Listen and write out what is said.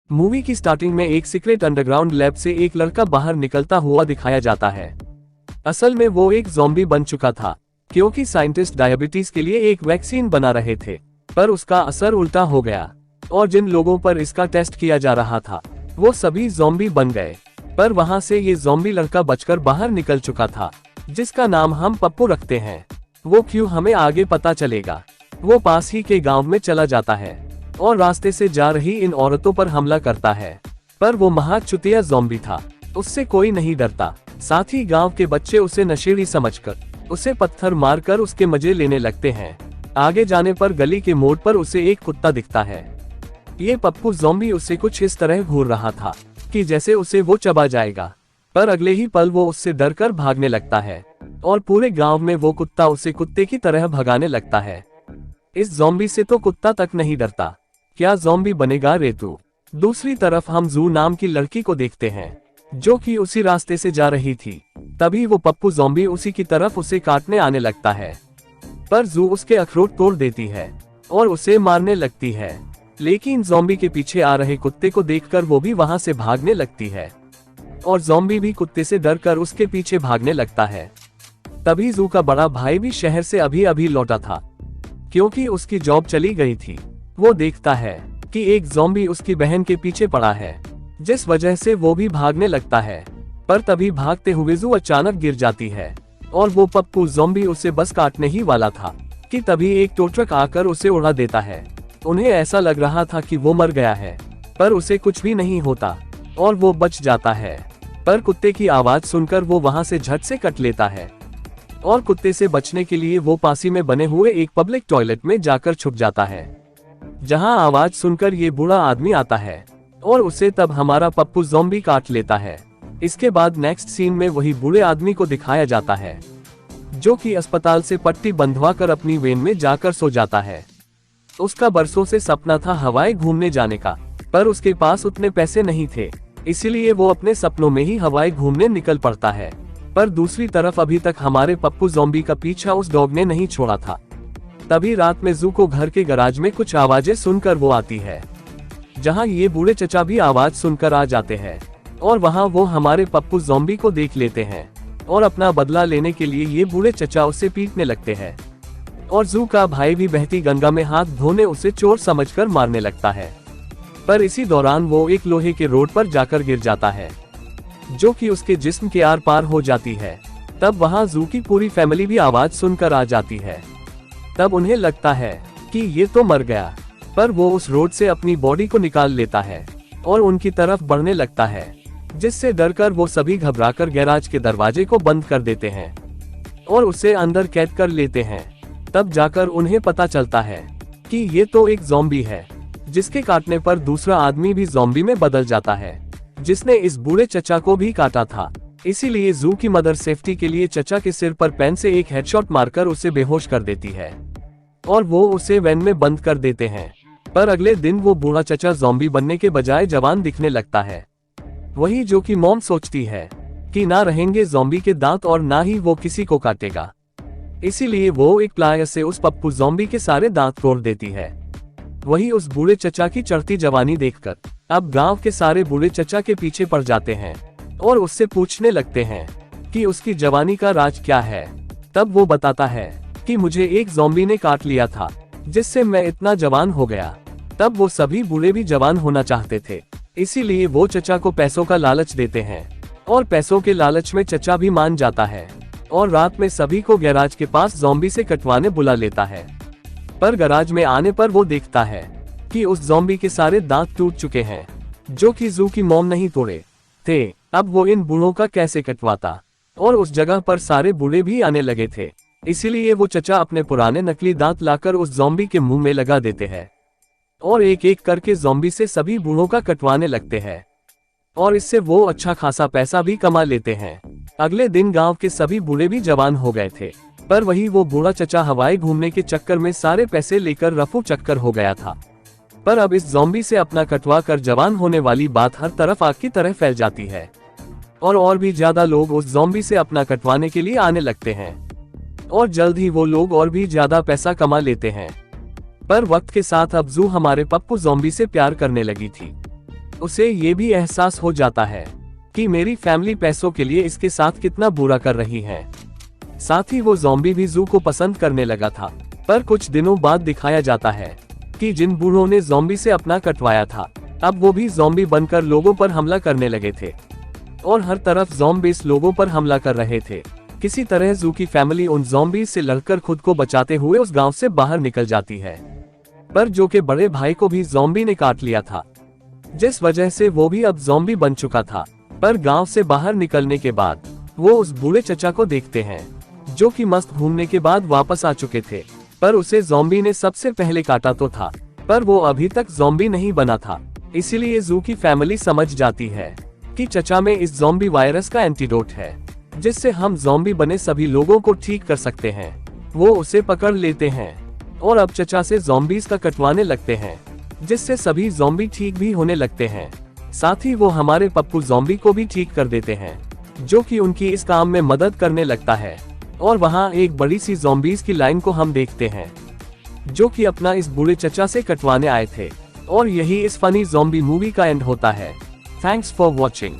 Movie की starting में एक सीक्रेट अंडरग्राउंड लैब से एक लड़का बाहर निकलता हुआ दिखाया जाता है। असल में वो एक ज़ॉम्बी बन चुका था, क्योंकि साइंटिस्ट डायबिटीज के लिए एक वैक्सीन बना रहे थे, पर उसका असर उल्टा हो गया और जिन लोगों पर इसका टेस्ट किया जा रहा था वो सभी ज़ॉम्बी बन गए। पर वहां से ये ज़ॉम्बी लड़का बचकर बाहर निकल चुका था, जिसका नाम हम पप्पू रखते हैं। वो क्यों, हमें आगे पता चलेगा। वो पास ही के गांव में चला जाता है और रास्ते से जा रही इन औरतों पर हमला करता है, पर वो महाचुतिया ज़ॉम्बी था, उससे कोई नहीं डरता। साथ ही गांव के बच्चे उसे नशेड़ी समझकर उसे पत्थर मारकर उसके मजे लेने लगते हैं। आगे जाने पर गली के मोड़ पर उसे एक कुत्ता दिखता है। ये पप्पू ज़ॉम्बी उसे कुछ इस तरह घूर रहा था कि जैसे उसे वो चबा जाएगा, पर अगले ही पल वो उससे डरकर भागने लगता है और पूरे गांव में वो कुत्ता उसे कुत्ते की तरह भगाने लगता है। इस ज़ॉम्बी से तो कुत्ता तक नहीं डरता, क्या ज़ॉम्बी बनेगा रे तू। दूसरी तरफ हम जू नाम की लड़की को देखते हैं, जो कि उसी रास्ते से जा रही थी। तभी वो पप्पू ज़ॉम्बी उसी की तरफ उसे काटने आने लगता है, पर जू उसके अखरोट तोड़ देती है और उसे मारने लगती है। लेकिन ज़ॉम्बी के पीछे आ रहे कुत्ते को देखकर वो भी वहां से भागने लगती है और ज़ॉम्बी भी कुत्ते से डरकर उसके पीछे भागने लगता है। तभी जू का बड़ा भाई भी शहर से अभी अभी लौटा था, क्योंकि उसकी जॉब चली गई थी। वो देखता है कि एक ज़ॉम्बी उसकी बहन के पीछे पड़ा है, जिस वजह से वो भी भागने लगता है। पर तभी भागते हुए जू अचानक गिर जाती है और वो पप्पू ज़ॉम्बी उसे बस काटने ही वाला था कि तभी एक टो ट्रक आकर उसे उड़ा देता है। उन्हें ऐसा लग रहा था कि वो मर गया है, पर उसे कुछ भी नहीं होता और वो बच जाता है। पर कुत्ते की आवाज सुनकर वो वहां से झट से कट लेता है और कुत्ते से बचने के लिए वो पासी में बने हुए एक पब्लिक टॉयलेट में जाकर छुप जाता है, जहां आवाज सुनकर ये बूढ़ा आदमी आता है और उसे तब हमारा पप्पू ज़ॉम्बी काट लेता है। इसके बाद नेक्स्ट सीन में वही बूढ़े आदमी को दिखाया जाता है, जो कि अस्पताल से पट्टी बंधवा कर अपनी वेन में जाकर सो जाता है। उसका बरसों से सपना था हवाई घूमने जाने का, पर उसके पास उतने पैसे नहीं थे, इसीलिए वो अपने सपनों में ही हवाई घूमने निकल पड़ता है। पर दूसरी तरफ अभी तक हमारे पप्पू ज़ॉम्बी का पीछा उस डॉग ने नहीं छोड़ा था। तभी रात में जू को घर के गराज में कुछ आवाजें सुनकर वो आती है, जहां ये बूढ़े चचा भी आवाज सुनकर आ जाते हैं और वहां वो हमारे पप्पू ज़ॉम्बी को देख लेते हैं और अपना बदला लेने के लिए ये बूढ़े चचा उसे पीटने लगते हैं और जू का भाई भी बहती गंगा में हाथ धोने उसे चोर समझकर मारने लगता है। पर इसी दौरान वो एक लोहे के रोड पर जाकर गिर जाता है, जो कि उसके जिस्म के आर पार हो जाती है। तब वहां जू की पूरी फैमिली भी आवाज सुनकर आ जाती है। तब उन्हें लगता है कि ये तो मर गया, पर वो उस रोड से अपनी बॉडी को निकाल लेता है और उनकी तरफ बढ़ने लगता है, जिससे डरकर वो सभी घबराकर गैराज के दरवाजे को बंद कर देते हैं और उसे अंदर कैद कर लेते हैं। तब जाकर उन्हें पता चलता है कि ये तो एक ज़ॉम्बी है, जिसके काटने पर दूसरा आदमी भी ज़ॉम्बी में बदल जाता है, जिसने इस बूढ़े चचा को भी काटा था। इसीलिए जू की मदर सेफ्टी के लिए चचा के सिर पर पेन से एक हेडशॉट मारकर उसे बेहोश कर देती है और वो उसे वैन में बंद कर देते हैं। पर अगले दिन वो बूढ़ा चचा ज़ॉम्बी बनने के बजाय जवान दिखने लगता है। वही जो कि मॉम सोचती है कि ना रहेंगे ज़ॉम्बी के दांत और ना ही वो किसी को काटेगा, इसीलिए वो एक प्लायर से उस पप्पू ज़ॉम्बी के सारे दांत तोड़ देती है। वही उस बूढ़े चचा की चढ़ती जवानी देखकर अब गांव के सारे बूढ़े चचा के पीछे पड़ जाते हैं और उससे पूछने लगते हैं कि उसकी जवानी का राज क्या है। तब वो बताता है कि मुझे एक ज़ॉम्बी ने काट लिया था, जिससे मैं इतना जवान हो गया। तब वो सभी बूढ़े भी जवान होना चाहते थे, इसीलिए वो चचा को पैसों का लालच देते हैं और पैसों के लालच में चचा भी मान जाता है और रात में सभी को गैराज के पास ज़ॉम्बी से कटवाने बुला लेता है। पर गैराज में आने पर वो देखता है कि उस ज़ॉम्बी के सारे दांत टूट चुके हैं, जो कि जू की मॉम नहीं तोड़े थे। अब वो इन बूढ़ों का कैसे कटवाता, और उस जगह पर सारे बूढ़े भी आने लगे थे, इसीलिए वो चचा अपने पुराने नकली दांत लाकर उस ज़ॉम्बी के मुंह में लगा देते हैं और एक एक करके ज़ॉम्बी से सभी बूढ़ों का कटवाने लगते हैं और इससे वो अच्छा खासा पैसा भी कमा लेते हैं। अगले दिन गांव के सभी बूढ़े भी जवान हो गए थे, पर वही वो बूढ़ा चचा हवाई घूमने के चक्कर में सारे पैसे लेकर रफू चक्कर हो गया था। पर अब इस ज़ॉम्बी से अपना कटवा कर जवान होने वाली बात हर तरफ आग की तरह फैल जाती है और भी ज्यादा लोग उस ज़ॉम्बी से अपना कटवाने के लिए आने लगते हैं और जल्द ही वो लोग और भी ज्यादा पैसा कमा लेते हैं। पर वक्त के साथ अब जू हमारे पप्पू ज़ॉम्बी से प्यार करने लगी थी उसे ये भी एहसास हो जाता है कि मेरी फैमिली पैसों के लिए इसके साथ कितना बुरा कर रही है। साथ ही वो ज़ॉम्बी भी ज़ू को पसंद करने लगा था। पर कुछ दिनों बाद दिखाया जाता है कि जिन बूढ़ों ने ज़ॉम्बी से अपना कटवाया था, अब वो भी ज़ॉम्बी बनकर लोगों पर हमला करने लगे थे और हर तरफ ज़ॉम्बीज़ लोगों पर हमला कर रहे थे। किसी तरह ज़ू की फैमिली उन ज़ॉम्बीज़ से लड़कर खुद को बचाते हुए उस गांव से बाहर निकल जाती है। पर जो के बड़े भाई को भी ज़ॉम्बी ने काट लिया था, जिस वजह से वो भी अब ज़ॉम्बी बन चुका था। पर गांव से बाहर निकलने के बाद वो उस बूढ़े चचा को देखते हैं, जो कि मस्त घूमने के बाद वापस आ चुके थे। पर उसे ज़ॉम्बी ने सबसे पहले काटा तो था, पर वो अभी तक ज़ॉम्बी नहीं बना था। इसीलिए ज़ू की फैमिली समझ जाती है कि चचा में इस ज़ॉम्बी वायरस का एंटीडोट है, जिससे हम ज़ॉम्बी बने सभी लोगों को ठीक कर सकते हैं। वो उसे पकड़ लेते हैं और अब चचा से ज़ॉम्बीज़ का कटवाने लगते हैं, जिससे सभी ज़ॉम्बी ठीक भी होने लगते हैं। साथ ही वो हमारे पप्पू ज़ॉम्बी को भी ठीक कर देते हैं, जो कि उनकी इस काम में मदद करने लगता है। और वहाँ एक बड़ी सी ज़ॉम्बीज़ की लाइन को हम देखते हैं, जो कि अपना इस बूढ़े चचा से कटवाने आए थे। और यही इस फनी ज़ॉम्बी मूवी का एंड होता है। Thanks for watching.